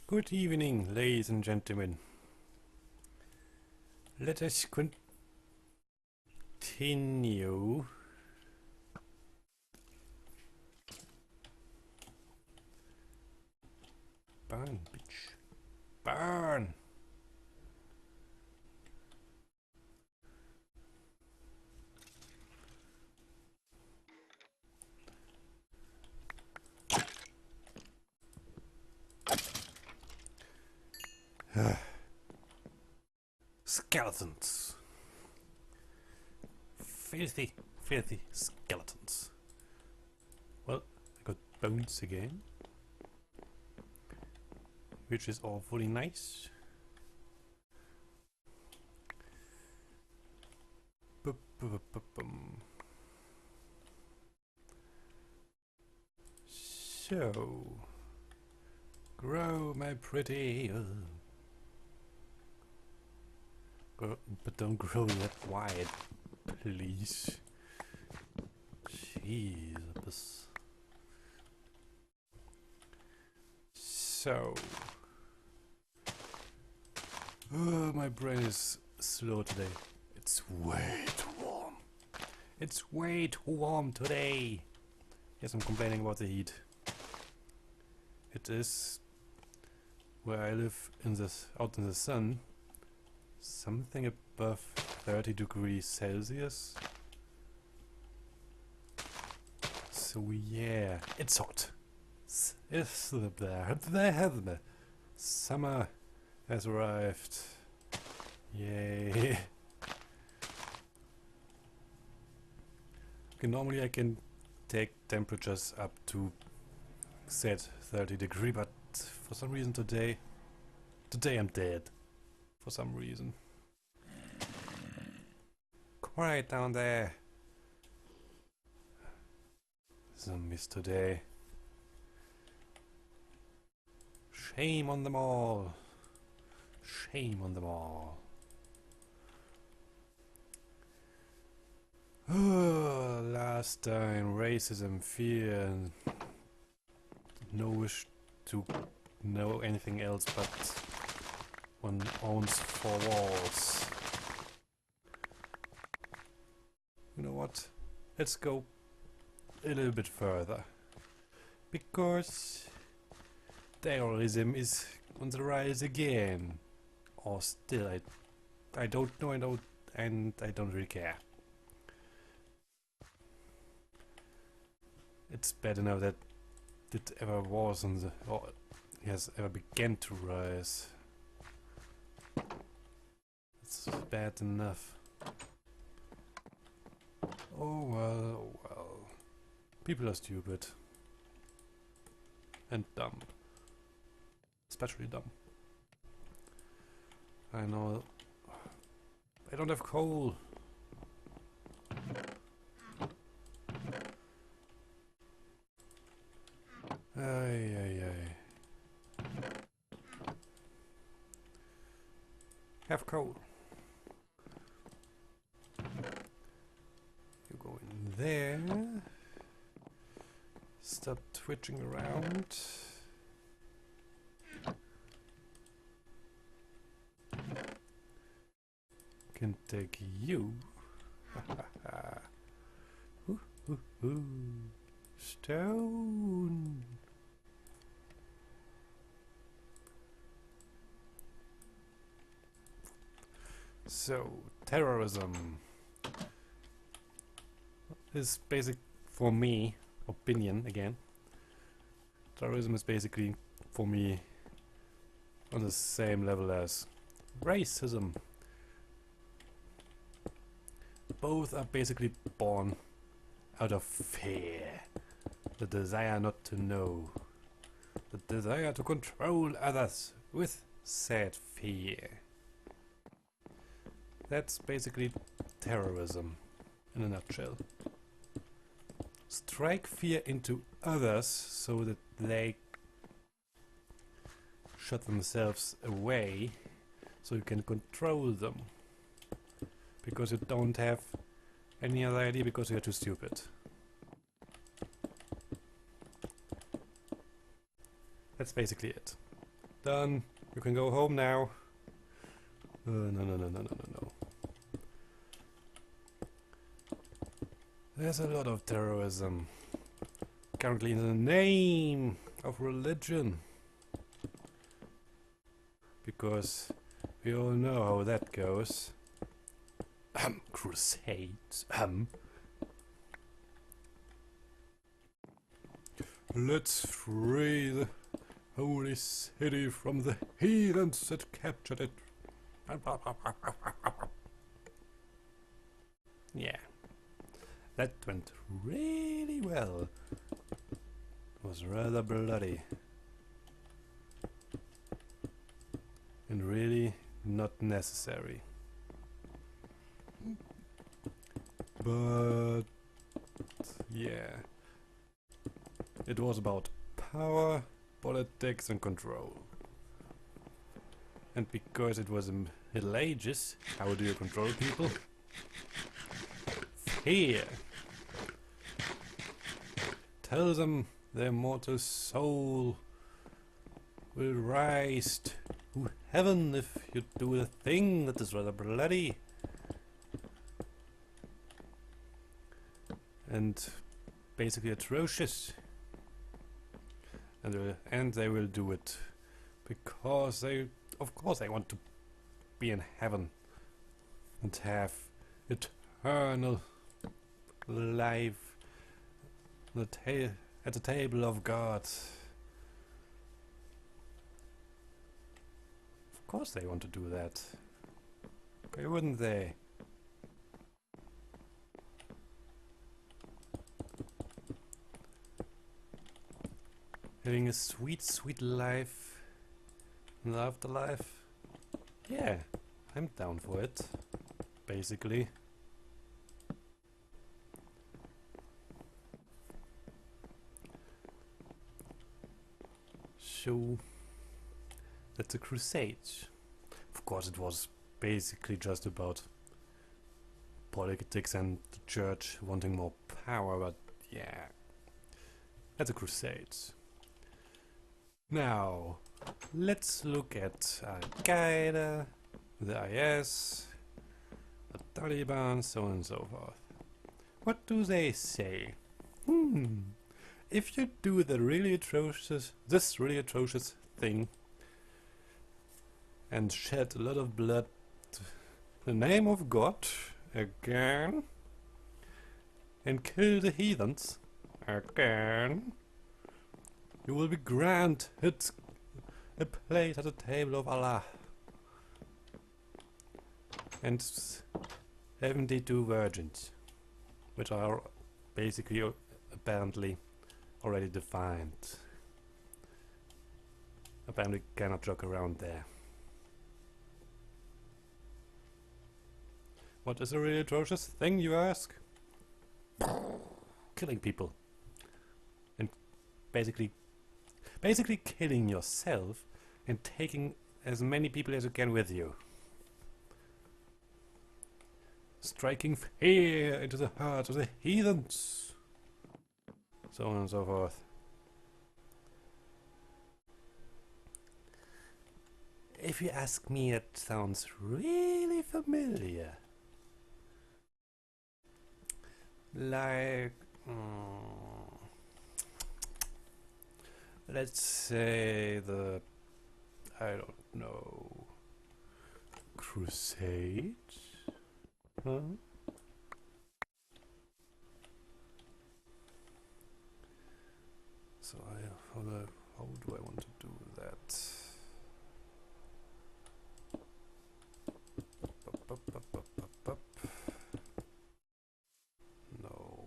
Good evening, ladies and gentlemen. Let us continue. Burn, bitch. Burn! Skeletons. Filthy, filthy skeletons. Well, I got bones again, which is awfully nice. So, grow my pretty. But don't grow that wide, please. Jesus. So, my brain is slow today. It's way too warm. It's way too warm today. Yes, I'm complaining about the heat. It is where I live out in the sun. Something above 30 degrees Celsius. So yeah, it's hot. It's the summer has arrived. Yay. Okay, normally I can take temperatures up to said 30 degree, but for some reason today I'm dead. For some reason. Quiet down there. Zombies today. Shame on them all. Shame on them all. Last time, racism, fear, and no wish to know anything else but one owns four walls. You know what? Let's go a little bit further. Because terrorism is on the rise again. Or still, I don't know, and I don't really care. It's bad enough that it ever was on the, or has ever began to rise. It's bad enough. Oh well, oh well. People are stupid. And dumb. Especially dumb. I know. I don't have coal. Ay. Have coal. You go in there. Stop twitching around. Can take you. Stone. So, terrorism is basic for me, opinion again. Terrorism is basically for me on the same level as racism. Both are basically born out of fear, the desire not to know, the desire to control others with said fear. That's basically terrorism in a nutshell. Strike fear into others so that they shut themselves away so you can control them. Because you don't have any other idea, because you're too stupid. That's basically it. Done. You can go home now. No, no, no, no, no, no, no. There's a lot of terrorism currently in the name of religion. Because we all know how that goes. Crusades. Let's free the holy city from the heathens that captured it. Yeah, that went really well. It was rather bloody. And really not necessary. But yeah, it was about power, politics and control. And because it was in Middle Ages, how do you control people? Fear. Tell them their mortal soul will rise to heaven if you do a thing that is rather bloody. And basically atrocious. And they will do it because they, of course, they want to be in heaven and have eternal life at the table of God. Of course they want to do that. Why wouldn't they? Having a sweet, sweet life in the afterlife? Yeah, I'm down for it, basically. So, that's a crusade. Of course it was basically just about politics and the church wanting more power, but yeah, that's a crusade. Now, let's look at Al-Qaeda, the IS, the Taliban, so on and so forth. What do they say? If you do this really atrocious thing and shed a lot of blood in the name of God again and kill the heathens again, you will be granted a place at the table of Allah and 72 virgins, which are basically apparently already defined. Apparently cannot joke around there. What is a really atrocious thing, you ask? Killing people. And basically killing yourself and taking as many people as you can with you. Striking fear into the hearts of the heathens. So on and so forth. If you ask me, it sounds really familiar. Like, let's say the, I don't know, Crusades? Huh? So how do I want to do that? No.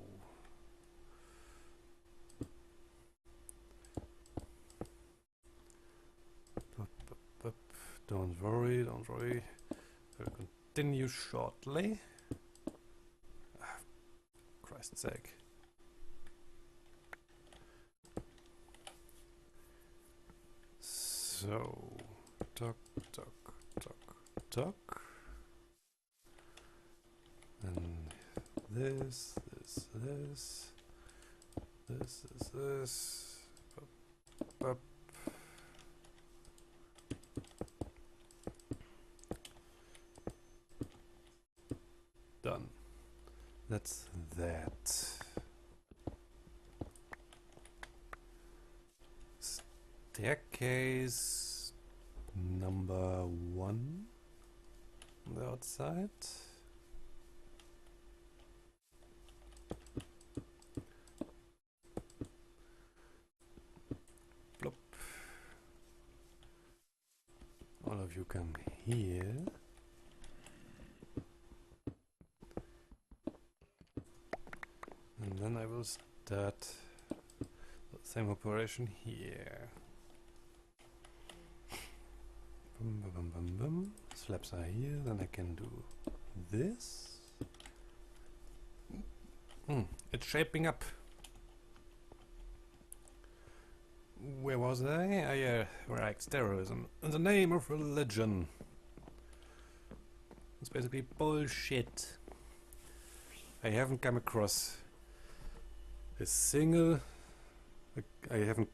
Don't worry, don't worry. We'll continue shortly. Christ's sake. So, tuck, tuck, tuck, tuck. And this is this. Up, up. That's that. Staircase number 1 on the outside. Plop. All of you come here. And then I will start the same operation here. Bum, bum, bum, bum, bum. Slabs are here, then I can do this. It's shaping up. Where was I? Right, terrorism. In the name of religion. It's basically bullshit. I haven't come across a single... I haven't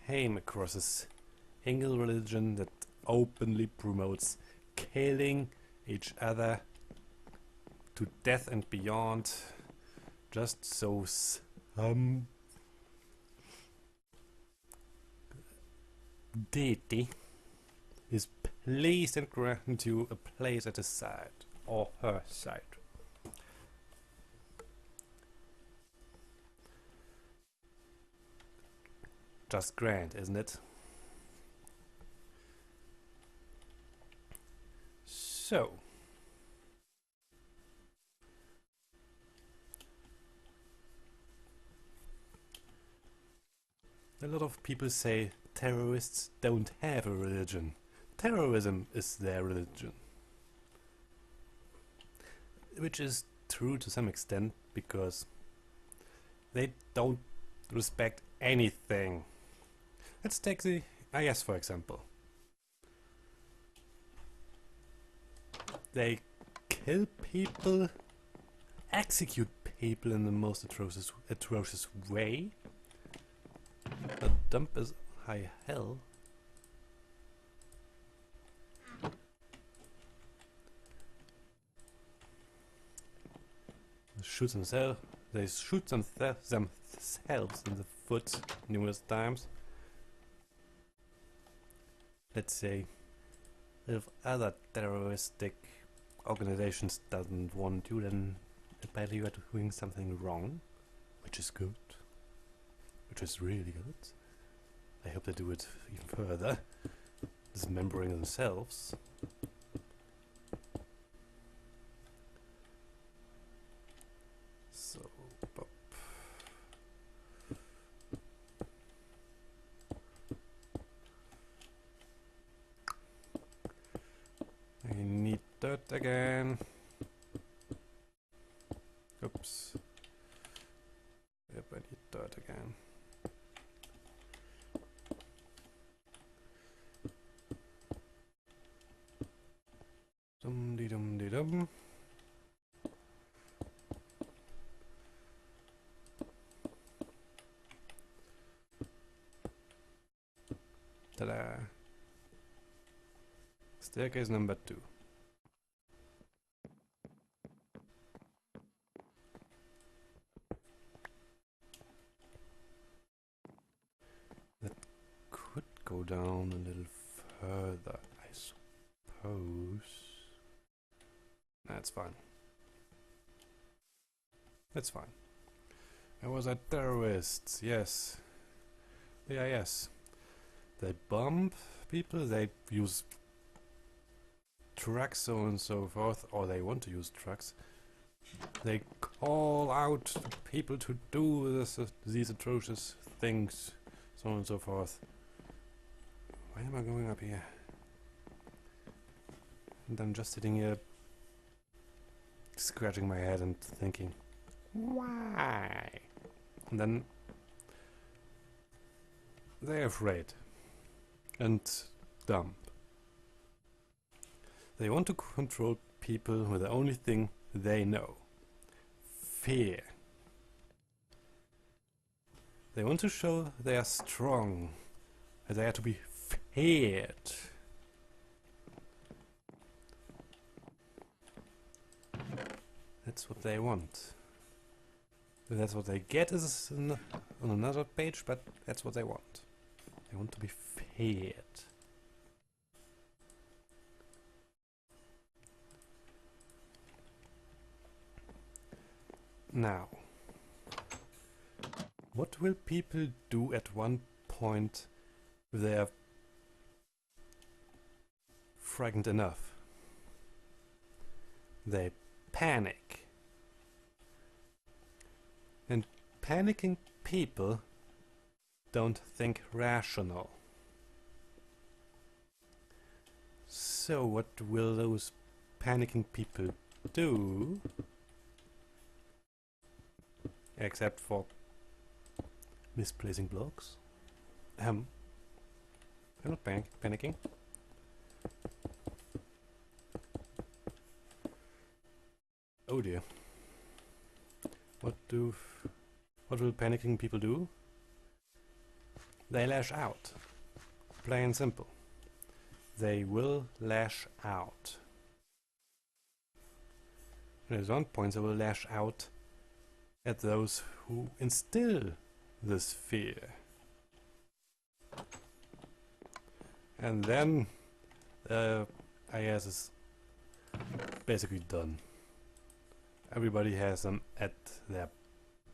came across a single religion that openly promotes killing each other to death and beyond, just so some deity is pleased and grant you a place at his side or her side. Just grand, isn't it? So, a lot of people say terrorists don't have a religion. Terrorism is their religion. Which is true to some extent, because they don't respect anything. Let's take the IS for example. They kill people, execute people in the most atrocious way. The dump is high hell. They shoot themselves in the foot numerous times. Let's say, if other terroristic organizations doesn't want you, then apparently you are doing something wrong, which is good, which is really good. I hope they do it even further, dismembering themselves. So, pop. I need dirt again. Oops. Yep, I need dirt again. Dum-de-dum-de-dum. Ta-da! Staircase number 2. That could go down a little further, I suppose. That's fine. That's fine. I was a terrorist, yes. Yeah, yes. They bomb people, they use trucks, so on and so forth, or they want to use trucks. They call out people to do these atrocious things, so on and so forth. Why am I going up here? And I'm just sitting here scratching my head and thinking, why? And then they're afraid and dumb. They want to control people with the only thing they know: fear. They want to show they are strong, and they are to be feared. That's what they want. If that's what they get is on another page, but that's what they want. They want to be fed. Now, what will people do at one point if they are frightened enough? They panic. And panicking people don't think rational. So what will those panicking people do? Except for misplacing blocks. I'm not panicking. Oh dear. What will panicking people do? They lash out. Plain and simple. They will lash out. And at one point they will lash out at those who instill this fear. And then IS is basically done. Everybody has them at their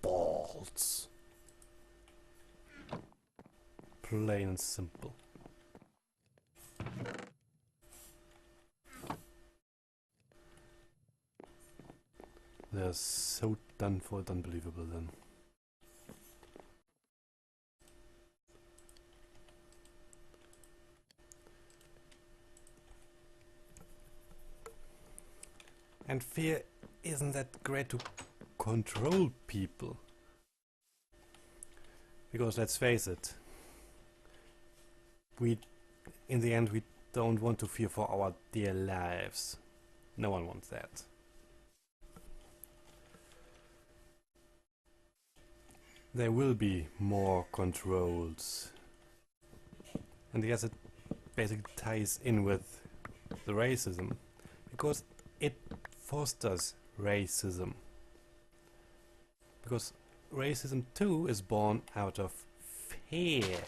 balls. Plain and simple. They're so done for it, unbelievable then. And fear isn't that great to control people. Because let's face it, in the end we don't want to fear for our dear lives. No one wants that. There will be more controls. And yes, it basically ties in with the racism, because it fosters racism. Because racism too is born out of fear.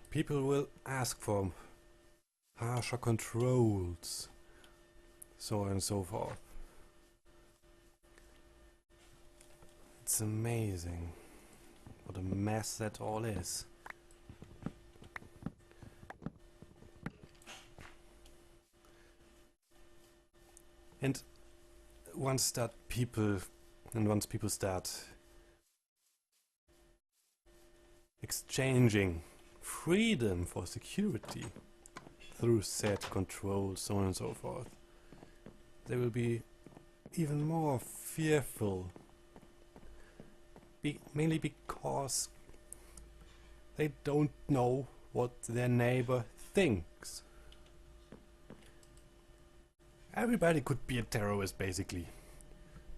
People will ask for harsher controls, so on and so forth. It's amazing what a mess that all is. And once people start exchanging freedom for security through said controls, so on and so forth, they will be even more fearful. Mainly because they don't know what their neighbor thinks. Everybody could be a terrorist, basically.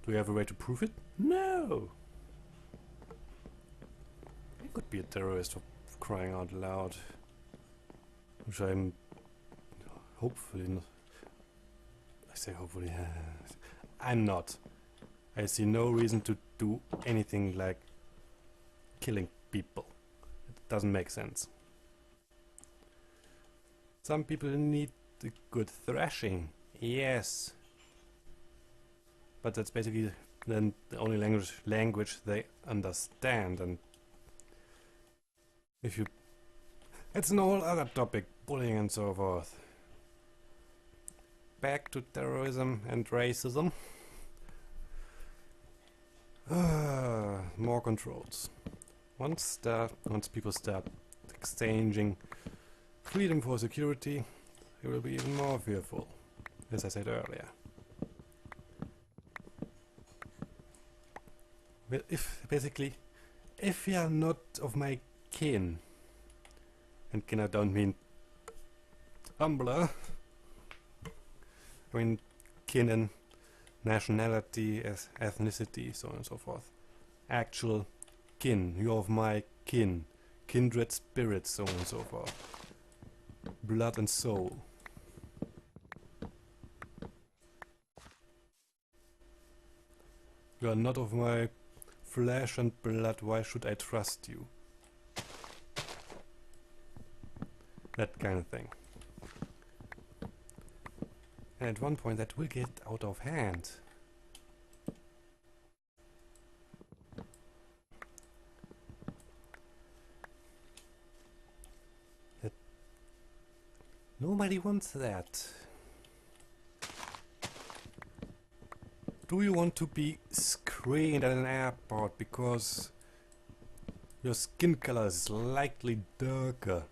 Do we have a way to prove it? No! I could be a terrorist, for crying out loud. Which I'm hopefully not. I say hopefully. I'm not. I see no reason to do anything like killing people. It doesn't make sense. Some people need a good thrashing. Yes. But that's basically then the only language they understand, and if you... It's an whole other topic, bullying and so forth. Back to terrorism and racism. More controls. Once people start exchanging freedom for security, they will be even more fearful, as I said earlier. Well, if you are not of my kin, and kin I don't mean Tumblr, I mean kin and nationality, ethnicity, so on and so forth. Actual kin, you're of my kin, kindred spirits, so on and so forth. Blood and soul. You are not of my flesh and blood, why should I trust you? That kind of thing. And at one point that will get out of hand. Nobody wants that. Do you want to be screened at an airport because your skin color is slightly darker?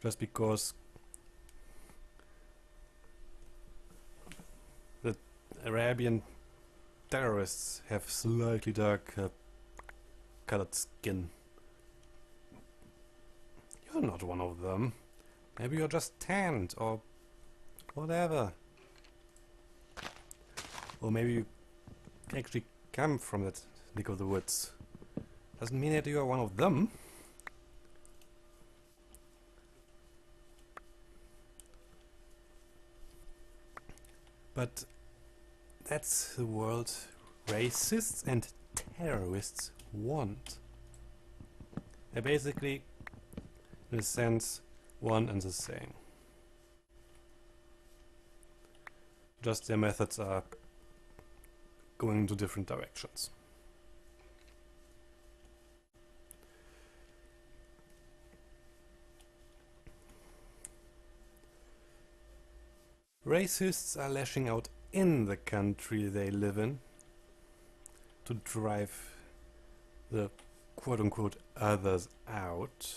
Just because the Arabian terrorists have slightly darker colored skin. You're not one of them. Maybe you're just tanned or whatever. Or maybe you actually come from that neck of the woods. Doesn't mean that you are one of them. But that's the world racists and terrorists want. They're basically, in a sense, one and the same. Just their methods are going into different directions. Racists are lashing out in the country they live in to drive the quote-unquote others out.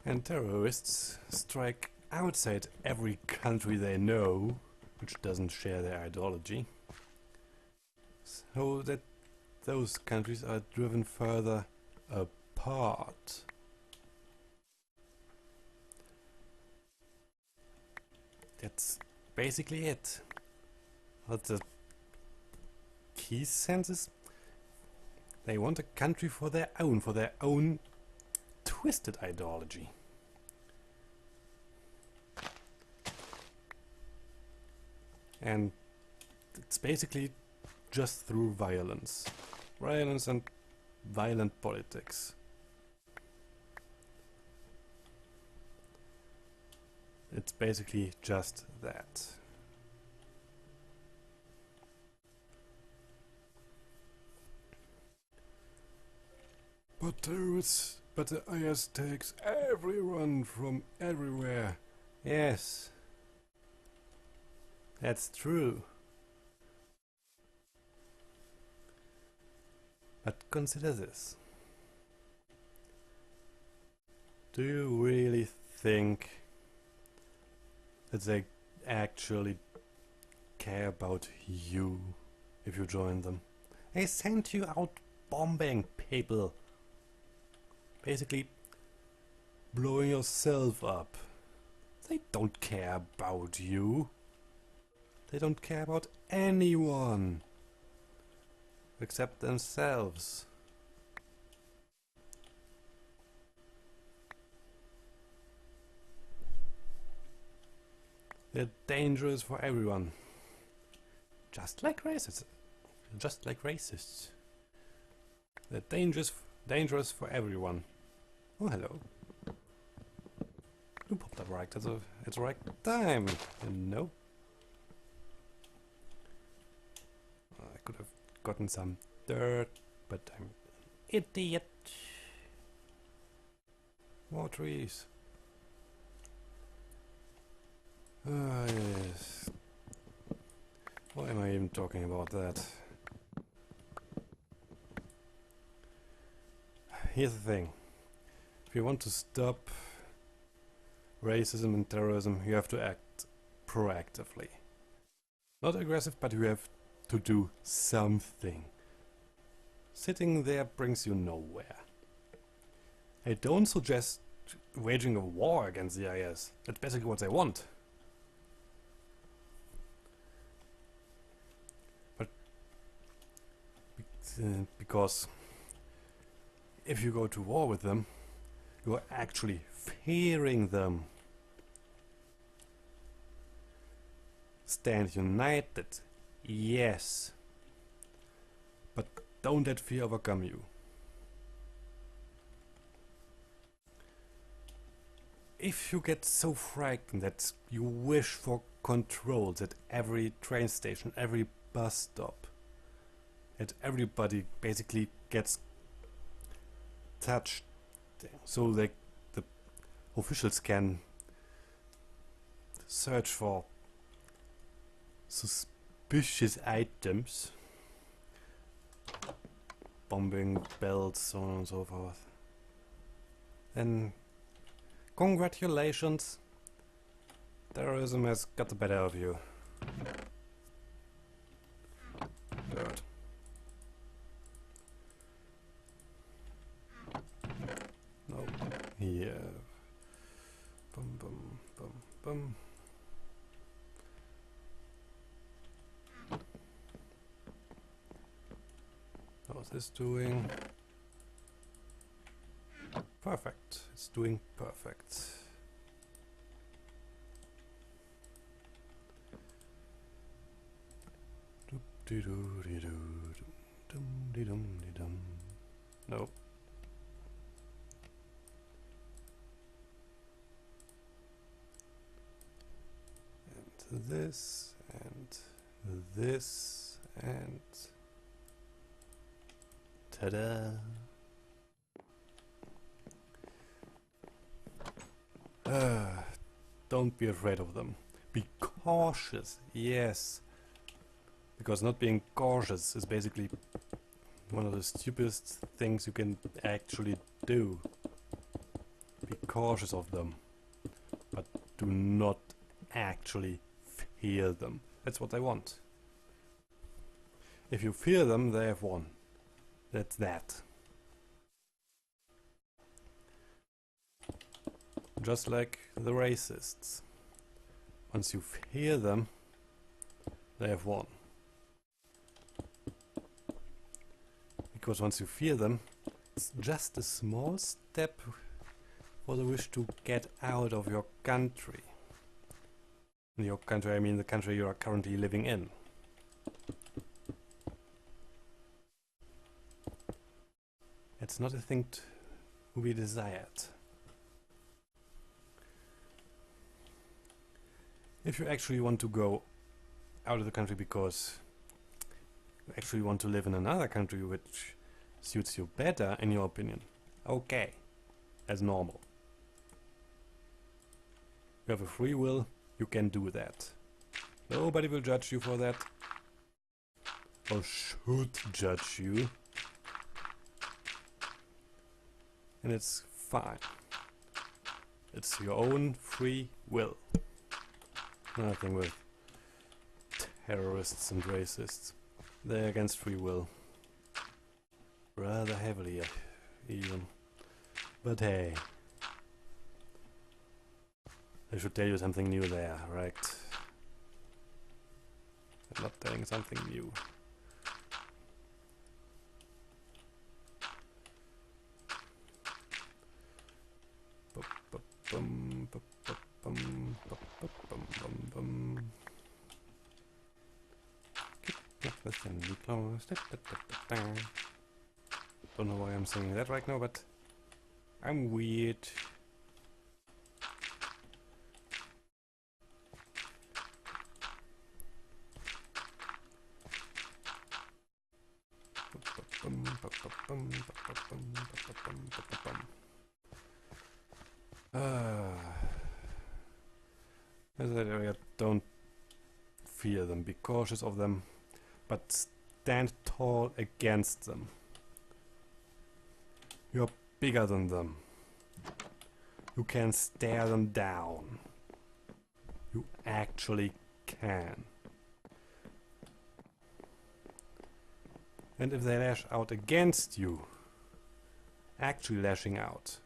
And terrorists strike outside every country they know, which doesn't share their ideology, so that those countries are driven further apart. That's basically it. What the key sense is, they want a country for their own twisted ideology. And it's basically just through violence. Violence and violent politics. It's basically just that. But the IS takes everyone from everywhere. Yes. That's true. But consider this. Do you really think that they actually care about you if you join them? They sent you out bombing people. Basically blowing yourself up. They don't care about you. They don't care about anyone except themselves. They're dangerous for everyone. Just like racists. They're dangerous for everyone. Oh, hello. You popped up right at the right time, you know. I could have gotten some dirt, but I'm an idiot. More trees. Ah, yes. Why am I even talking about that? Here's the thing. If you want to stop racism and terrorism, you have to act proactively. Not aggressive, but you have to do something. Sitting there brings you nowhere. I don't suggest waging a war against the IS. That's basically what they want. But because if you go to war with them, you are actually fearing them. stand united, yes, but don't let fear overcome you. If you get so frightened that you wish for controls at every train station, every bus stop, that everybody basically gets touched, so that the officials can search for suspicious items, bombing belts, so on and so forth, then congratulations, terrorism has got the better of you. Good. No. Here. Bum bum bum bum. How's this doing? Perfect. It's doing perfect. Nope. And this, and this, and ta-da! Don't be afraid of them. Be cautious, yes. Because not being cautious is basically one of the stupidest things you can actually do. Be cautious of them, but do not actually fear them. That's what they want. If you fear them, they have won. That's that. Just like the racists. Once you fear them, they have won. Because once you fear them, it's just a small step for the wish to get out of your country. In your country, I mean the country you are currently living in. It's not a thing to be desired. If you actually want to go out of the country because you actually want to live in another country which suits you better, in your opinion, okay, as normal. You have a free will, you can do that. Nobody will judge you for that, or should judge you, and it's fine. It's your own free will. Nothing with terrorists and racists. They're against free will. Rather heavily, even. But hey. I should tell you something new there, right? I'm not telling something new. Don't know why I'm saying that right now, but I'm weird. As I said, don't fear them, be cautious of them, but stand tall against them. You're bigger than them. You can stare them down. You actually can. And if they lash out against you, actually lashing out,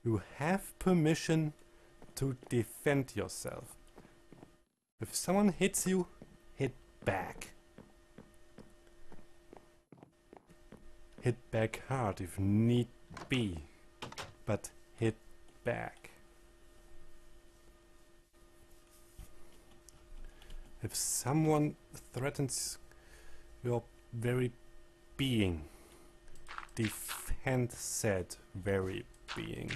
you have permission to defend yourself. If someone hits you, hit back. Hit back hard if need be, but hit back. If someone threatens your very being, defend said very being.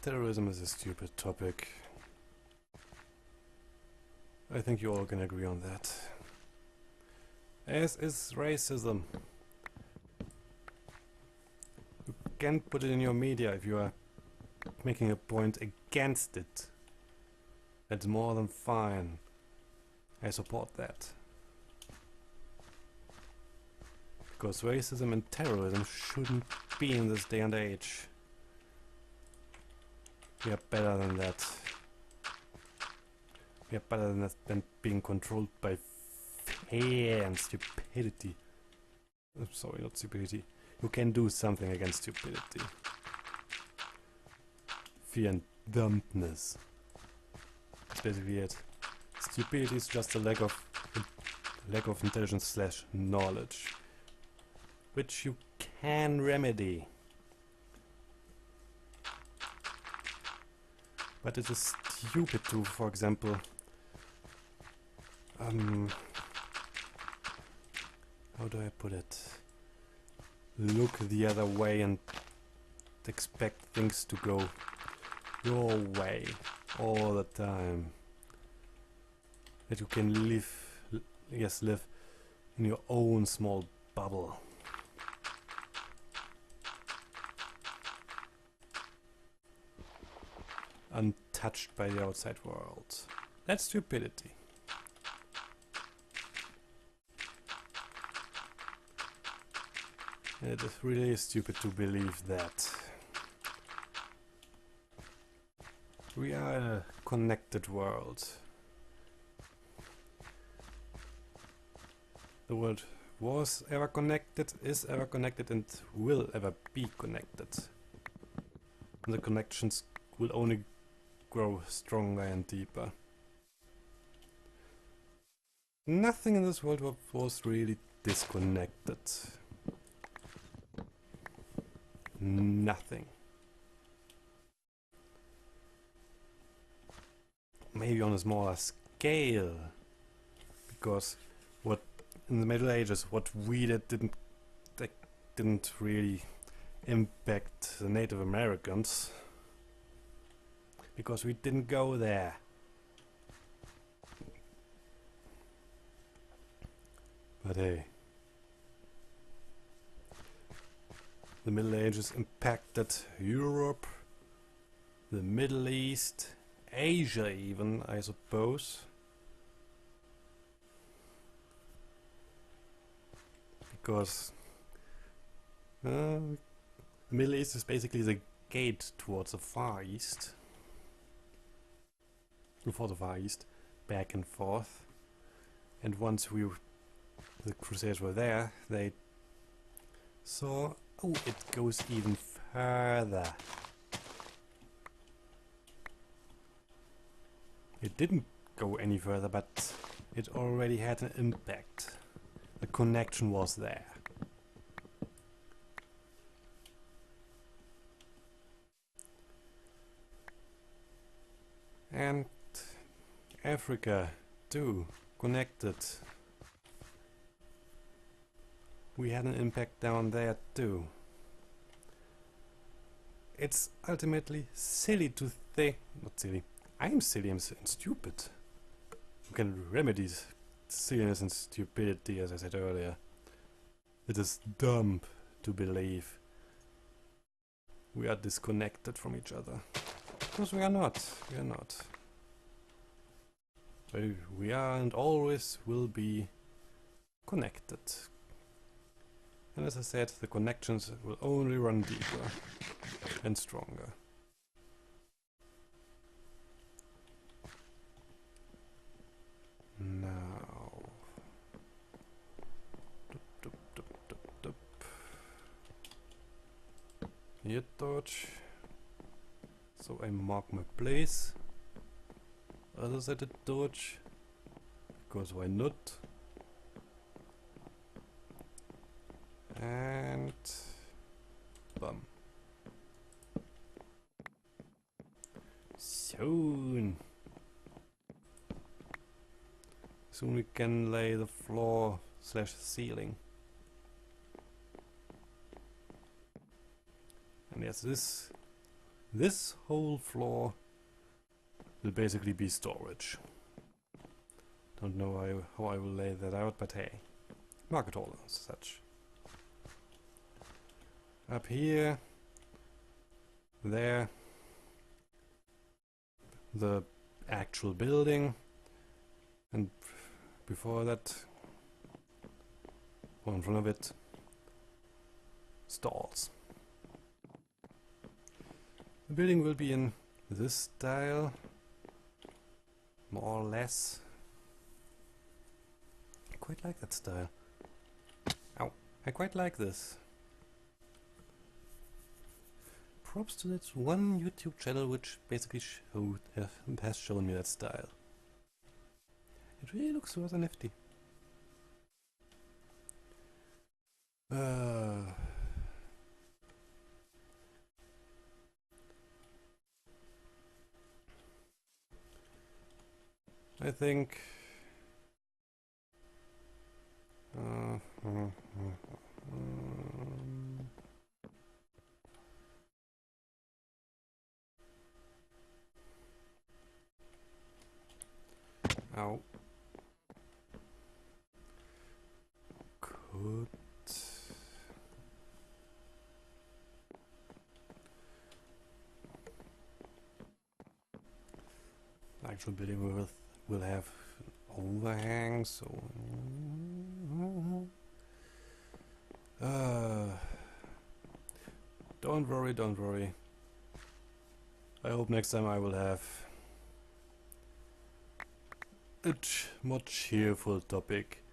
Terrorism is a stupid topic. I think you all can agree on that. As is racism. You can put it in your media if you are making a point against it. That's more than fine. I support that. Because racism and terrorism shouldn't be in this day and age. We are better than that. We are better than that than being controlled by fear and stupidity. I'm sorry, not stupidity. You can do something against stupidity. Fear and dumbness. That's basically it. Stupidity is just a lack of intelligence / knowledge, which you can remedy. But it is stupid to, for example, how do I put it? Look the other way and expect things to go your way all the time. That you can live in your own small bubble. Untouched by the outside world. That's stupidity. It is really stupid to believe that. We are in a connected world. The world was ever connected, is ever connected, and will ever be connected. And the connections will only grow stronger and deeper. Nothing in this world was really disconnected. Nothing. Maybe on a smaller scale, because what in the Middle Ages what we did didn't really impact the Native Americans, because we didn't go there. But hey, the Middle Ages impacted Europe, the Middle East, Asia even, I suppose. Because the Middle East is basically the gate towards the Far East. For the Far East, back and forth. And once the Crusades were there, they saw, oh, it goes even further. It didn't go any further, but it already had an impact. The connection was there. And Africa too, connected. We had an impact down there too. It's ultimately silly to think, not silly, I'm silly, I'm stupid. You can remedy silliness and stupidity, as I said earlier. It is dumb to believe we are disconnected from each other. Because we are not. We are not. We are and always will be connected. And as I said, the connections will only run deeper and stronger. Now, here dodge. So I mark my place. other side of Dodge. Because why not? And bum. Soon we can lay the floor slash ceiling. And yes, this whole floor will basically be storage. Don't know how I will lay that out, but hey, market hall as such. Up here, there, the actual building, and before that, or in front of it, stalls. The building will be in this style, more or less. I quite like that style. Ow, I quite like this. Props to that one YouTube channel which basically has shown me that style. It really looks rather nifty. I think ow. Could actual building will have overhang, so don't worry. I hope next time I will have a more cheerful topic.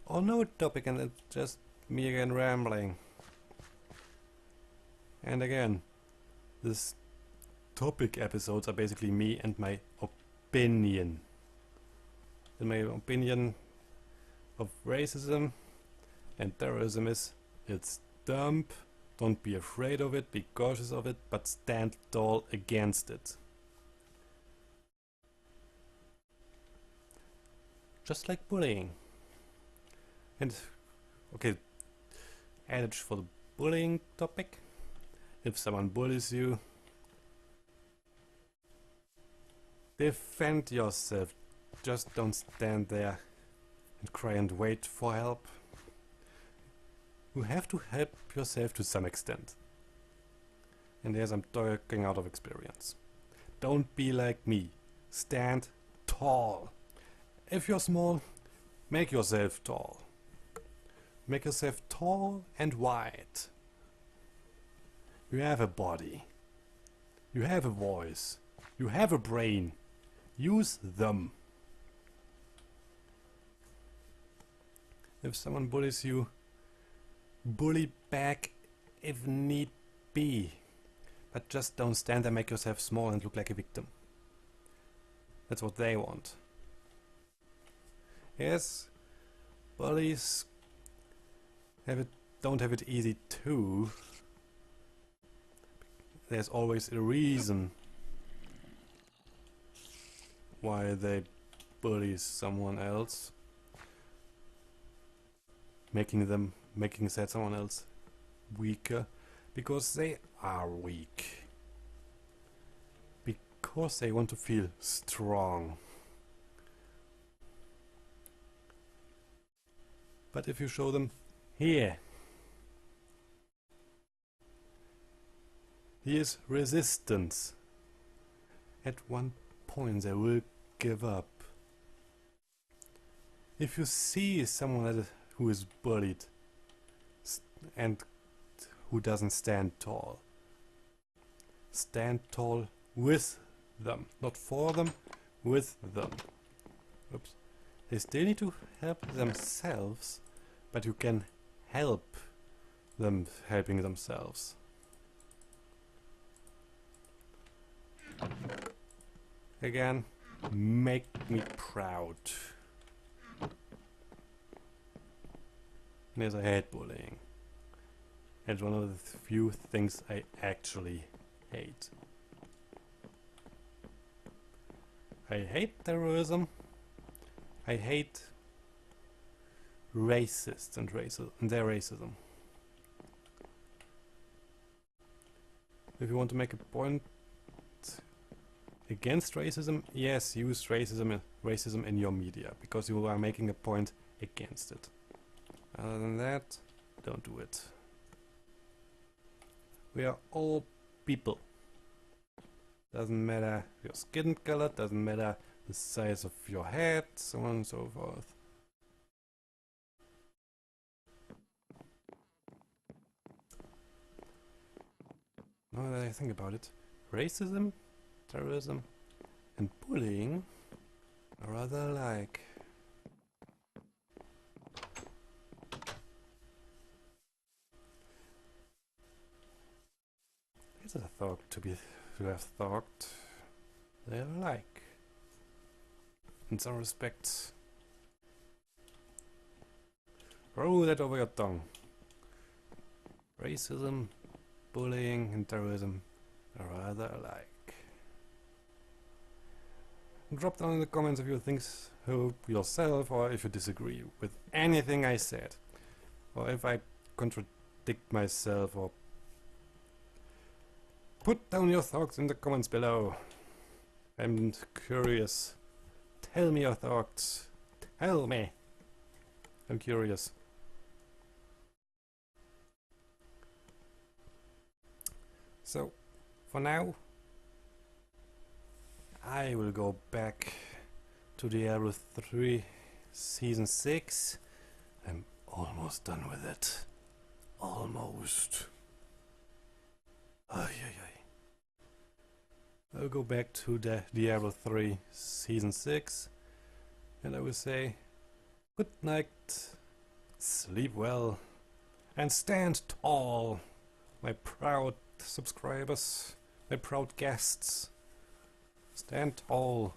Or no topic, and it's just me again rambling. And again, this topic episodes are basically me and my opinion. And my opinion of racism and terrorism is, it's dumb, don't be afraid of it, be cautious of it, but stand tall against it. Just like bullying. And, okay, adage for the bullying topic. If someone bullies you, defend yourself. Just don't stand there and cry and wait for help. You have to help yourself to some extent. And yes, I'm talking out of experience. Don't be like me. Stand tall. If you're small, make yourself tall. Make yourself tall and wide. You have a body. You have a voice. You have a brain. Use them. If someone bullies you, bully back if need be. But just don't stand there, make yourself small and look like a victim. That's what they want. Yes, bullies don't have it easy too. There's always a reason why they bully someone else, making someone else weaker, because they are weak, because they want to feel strong. But if you show them, here's resistance, at one point they will give up. If you see someone who is bullied and who doesn't stand tall with them, not for them, with them. Oops. They still need to help themselves, but you can help them helping themselves. Again, make me proud. Yes, I hate bullying. It's one of the few things I actually hate. I hate terrorism. I hate racists and their racism. If you want to make a point against racism, yes, use racism in your media, because you are making a point against it. Other than that, don't do it. We are all people. Doesn't matter your skin color, doesn't matter the size of your head, so on and so forth. Now that I think about it, racism, terrorism, and bullying are rather alike. It's a thought to have thought they are alike in some respects. Roll that over your tongue. Racism, bullying, and terrorism are rather alike. Drop down in the comments if you think so yourself, or if you disagree with anything I said, or if I contradict myself, or put down your thoughts in the comments below. I'm curious. Tell me your thoughts. Tell me. I'm curious. So, for now, I will go back to Diablo 3 Season 6. I'm almost done with it. Almost. Ay, ay, ay. I'll go back to the Diablo 3 Season 6, and I will say good night, sleep well, and stand tall, my proud subscribers, my proud guests. Stand tall.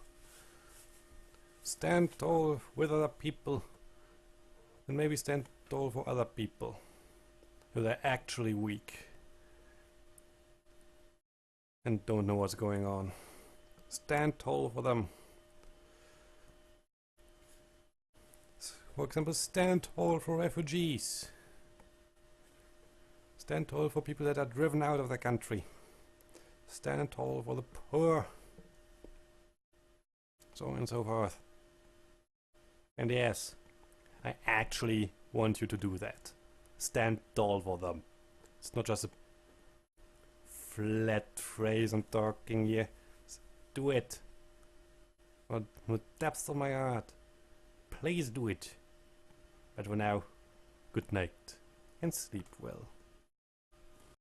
Stand tall with other people, and maybe stand tall for other people who are actually weak and don't know what's going on. Stand tall for them. For example, stand tall for refugees. Stand tall for people that are driven out of the country. Stand tall for the poor. So on and so forth. And yes, I actually want you to do that. Stand tall for them. It's not just a flat phrase I'm talking here. Do it. From the depths of my heart. Please do it. But for now, good night and sleep well.